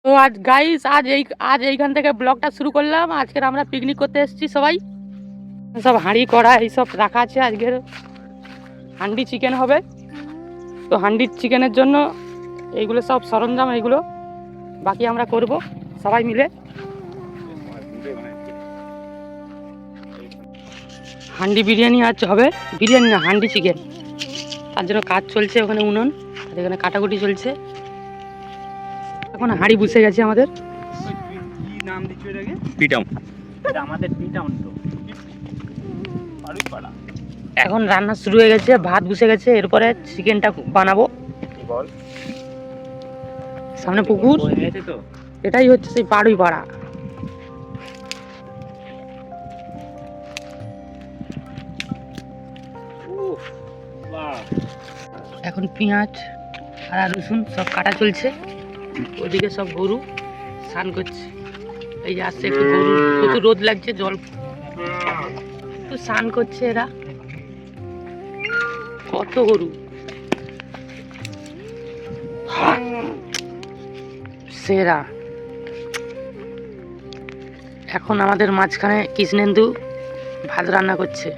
তো আজ গাইস আজ এইখান থেকে ব্লগটা শুরু করলাম। আজকের আমরা পিকনিক করতে এসেছি সবাই। সব হাঁড়ি কড়া এইসব রাখা আছে। আজকের হান্ডি চিকেন হবে। তো হান্ডি চিকেনের জন্য এইগুলো সব সরঞ্জাম, এইগুলো বাকি আমরা করব সবাই মিলে। হান্ডি বিরিয়ানি আজ হবে, বিরিয়ানি না হান্ডি চিকেন। তার জন্য কাজ চলছে ওখানে, উনুন আর এখানে কাটাকুটি চলছে। এখন হাঁড়ি বসে গেছে আমাদের। কি নাম দিচ্ছ এটাকে? পিটাম। এটা আমাদের পিটাউন তো পাড়া। এখন রান্না শুরু হয়ে গেছে, ভাত বসে গেছে, এরপরে চিকেনটা বানাবো। বল সামনে পুকুর, হয়েছে তো। এটাই হচ্ছে সেই পাড়ুই পাড়া। উফ বাহ, এখন পেঁয়াজ আর রসুন সব কাটা চলছে। ওদিকে সব গরু স্নান করছে। এই যে আসছে একটু গরু, প্রচুর রোদ লাগছে, জল একটু স্নান করছে এরা। কত গরু, সেরা। এখন আমাদের মাঝখানে কৃষ্ণেন্দু ভাত রান্না করছে,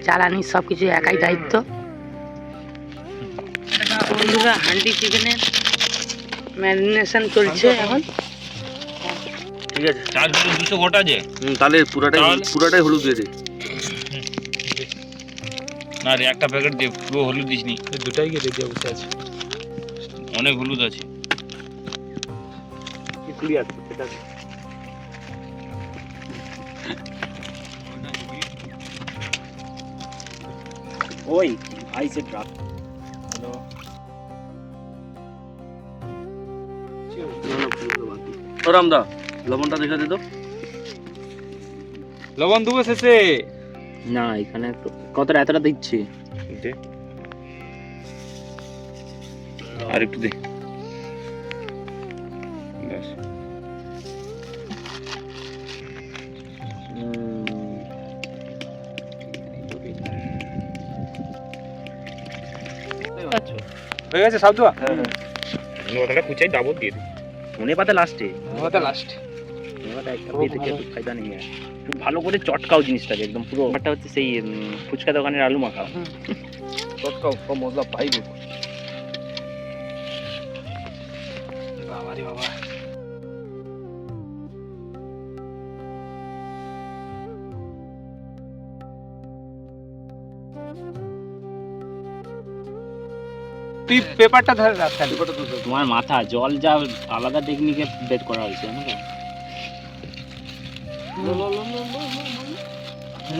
জ্বালানি সব কিছু একাই দায়িত্ব। বন্ধুরা হান্ডি চিকেনের ম্যারিনেশন চলছে এখন। ঠিক আছে, চাল 200 গোটা আছে। তাহলে পুরাটাই হলুদ দিয়ে দে। না রে, একটা প্যাকেট দে, পুরো হলুদ দিসনি। দুটাই গিয়ে দিয়ে বসে আছে। অনেক হলুদ আছে। কুড়ি আছে সেটা। ওই আইসে ড্রাপ। হ্যালো, ও রামদা, লবণটা দেখে দে তো। লবণ দেবো শেষে? না, এখানে কতটা এতটা দিচ্ছি। আর একটু দে। ব্যাস। হয়ে গেছে সব দেওয়া? ওটাটা কুচাই ডাবল দিয়ে দে। ধনে পাতা লাস্টে। ওটা লাস্ট। ফায়দা নেই। খুব ভালো করে চটকাও জিনিসটাকে, একদম পুরো। ব্যাপারটা হচ্ছে সেই ফুচকা দোকানের আলু মাখা। চটকাও সব মশলা পাইবে। বাবা রে বাবা। তুই পেপারটা ধরে রাখ। তোমার মাথা জল যা আলাদা টেকনিকে বের করা হয়েছে না?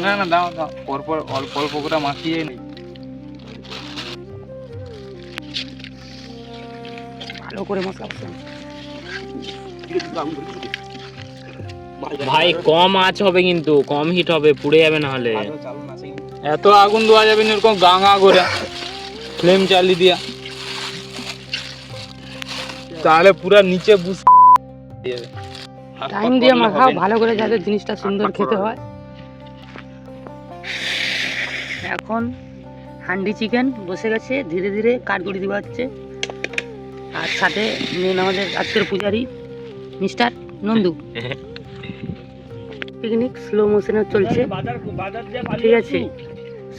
না না, দাও দাও, পরপর অল্প অল্প করে মাখিয়ে নি। ভালো করে মশলা কষানো। ভাই কম আঁচ হবে, কিন্তু কম হিট হবে, পুড়ে যাবে না হলে। এত আগুন দেওয়া যাবে না, এরকম গাঙা করে ফ্লেম চালিয়ে দিয়া, তাহলে পুরো নিচে বুঝ টাইম দিয়ে মাখাও ভালো করে, যাতে জিনিসটা সুন্দর খেতে হয়। এখন হান্ডি চিকেন বসে গেছে, ধীরে ধীরে কাঠগুড়ি দেওয়া হচ্ছে। আর সাথে মেন আমাদের আজকের পূজারি মিস্টার নন্দু। পিকনিক স্লো মোশনে চলছে, ঠিক আছে?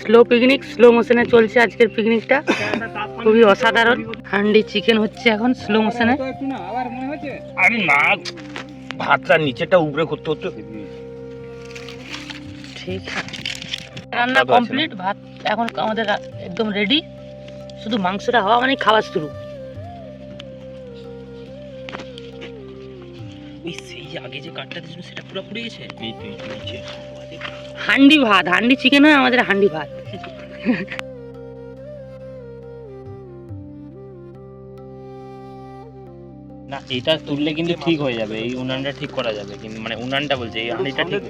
স্লো পিকনিক, স্লো মোশনে চলছে আজকের পিকনিকটা, খুবই অসাধারণ। হান্ডি চিকেন হচ্ছে এখন স্লো মোশনে। আরে না, ভাতটা নিচেটা উপরে করতে হতো। ঠিক আছে, রান্না কমপ্লিট, ভাত এখন আমাদের একদম রেডি। শুধু মাংসটা হওয়া মানে খাওয়া শুরু। ওই সেই আগে যে কাঠটা দিয়েছিল সেটা পুরো পুড়ে গেছে। এই তো নিচে হান্ডি ভাত, হান্ডি চিকেন হয় আমাদের হান্ডি ভাত। না, এটা তুললে কিন্তু ঠিক হয়ে যাবে, এই উনানটা ঠিক করা যাবে, কিন্তু মানে উনানটা বলছে এই হাঁড়িটা ঠিক।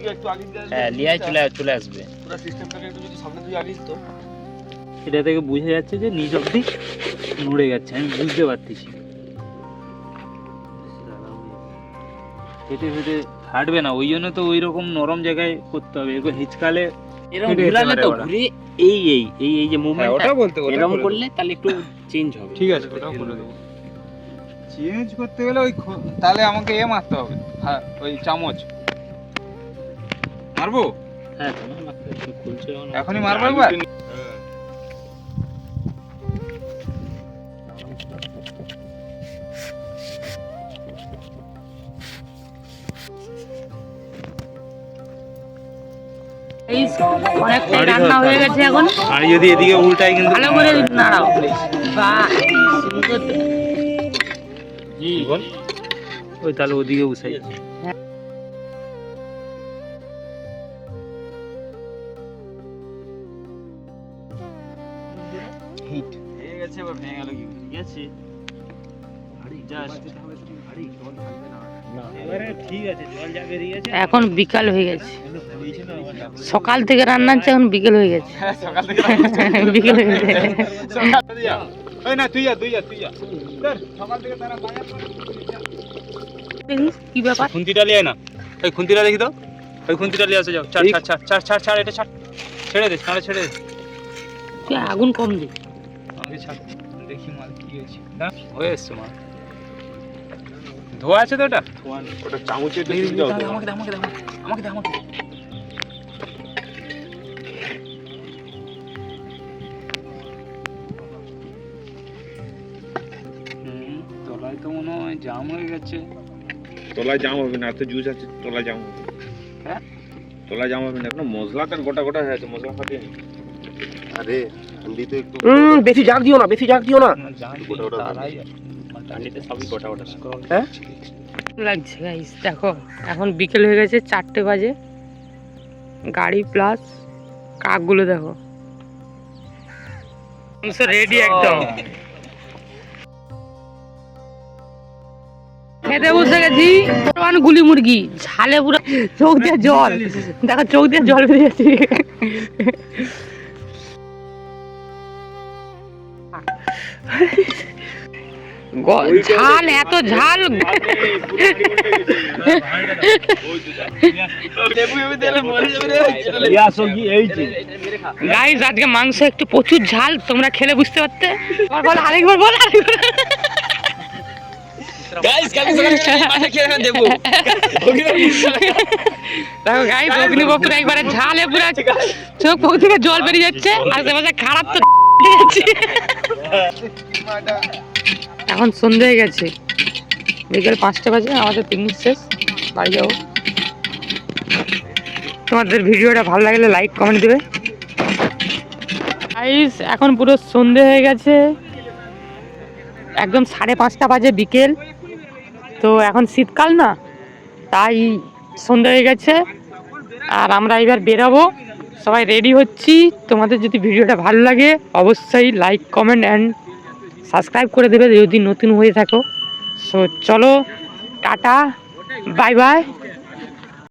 হ্যাঁ, লিয়ায় চলে আসবে। পুরো সিস্টেমটাকে একটু যদি সামনে তুই আগিস তো। এটা থেকে বোঝা যাচ্ছে যে নিচ অব্দি নড়ে যাচ্ছে, আমি বুঝতে পারতেছি। হেঁটে হেঁটে হাঁটবে না, ওই জন্য তো ওই রকম নরম জায়গায় করতে হবে। এরকম হিচকালে এরকম ঘুরালে তো ঘুরে এই এই এই এই যে মুভমেন্টটা ওটা বলতে এরকম করলে তাহলে একটু চেঞ্জ হবে। ঠিক আছে, ওটাও করে দেবো। চেঞ্জ করতে গেলে ওই তাহলে আমাকে মারতে হবে, হ্যাঁ ওই চামচ মারবো। হ্যাঁ তোমার মারতে খুলছে এখনই মারবো একবার। অনেকটাই রান্না হয়ে গেছে এখন। আর যদি এদিকে উল্টাই কিন্তু ভালো করে নাড়াও। বাহ, সুন্দর তো। বল ওই তাহলে ওদিকে বসাই। হয়ে গেছে, এবার ভেঙে গেল কি? ঠিক আছে ঠিক আছে, জল যা বেরিয়ে গেছে। এখন বিকাল হয়ে গেছে, সকাল থেকে রান্না হচ্ছে, এখন বিকেল হয়ে গেছে। সকাল থেকে বিকেল হয়ে গেছে। সকাল থেকে যা। এই না তুই যা ধর, সকাল থেকে তারা বাজার করে দেখিস কি ব্যাপার। খুন্তিটা লিয়ে আয় না, ওই খুন্তিটা দেখি তো, ওই খুন্তিটা লিয়ে আসে যাও। ছাড় ছাড় ছাড় ছাড় ছাড় ছাড়, এটা ছাড়, ছেড়ে দে, ছাড়ে ছেড়ে দে। তুই আগুন কম দে। আমাকে ছাড়, দেখি মাল কি হয়েছে। হয়ে এসছে মাল, ধোয়া আছে তো ওটা? ওটা চামচে আমাকে দে আমাকে দে আমাকে দে আমাকে দে আমাকে দে। তলায় তো মনে হয় জাম হয়ে গেছে। তলায় জাম হবে না, এত জুস আছে, তলায় জাম হবে। হ্যাঁ? তলায় জাম হবে না, এখন মশলা তো গোটা গোটা হয়ে আছে, মশলা ফাটিয়ে নি। আরে হান্ডি তো একটু বেশি জাগ দিও না, বেশি জাগ দিও না। গোটা গোটা টালিতে সবই গোটা গোটা। হ্যাঁ লাগছে গাইস, দেখো এখন বিকেল হয়ে গেছে, 4টে বাজে। গাড়ি প্লাস কাকগুলো দেখো রেডি একদম। খেতে বসে গেছি গুলি মুরগি, ঝালে পুরো চোখ দিয়ে জল, দেখো চোখ দিয়ে জল বেরিয়ে যাচ্ছে। ঝাল, এত ঝাল। গাইস আজকে মাংস একটু প্রচুর ঝাল, তোমরা খেলে বুঝতে পারতে। বল আরেকবার বল। দেখো গাইস অগ্নিবাবুর একবারে ঝালে পুরো চোখ মুখ থেকে জল বেরিয়ে যাচ্ছে, আর সে খারাপ তো। এখন সন্ধ্যে হয়ে গেছে, বিকেল 5টা বাজে, আমাদের পিকনিক শেষ, বাড়ি যাবো। তোমাদের ভিডিওটা ভালো লাগলে লাইক কমেন্ট দেবে গাইস। এখন পুরো সন্ধ্যে হয়ে গেছে, একদম 5:30 বাজে বিকেল। তো এখন শীতকাল না, তাই সন্ধ্যে হয়ে গেছে, আর আমরা এবার বেরাবো, সবাই রেডি হচ্ছি। তোমাদের যদি ভিডিওটা ভালো লাগে অবশ্যই লাইক কমেন্ট অ্যান্ড সাবস্ক্রাইব করে দেবে যদি নতুন হয়ে থাকো। সো চলো, টাটা, বাই বাই।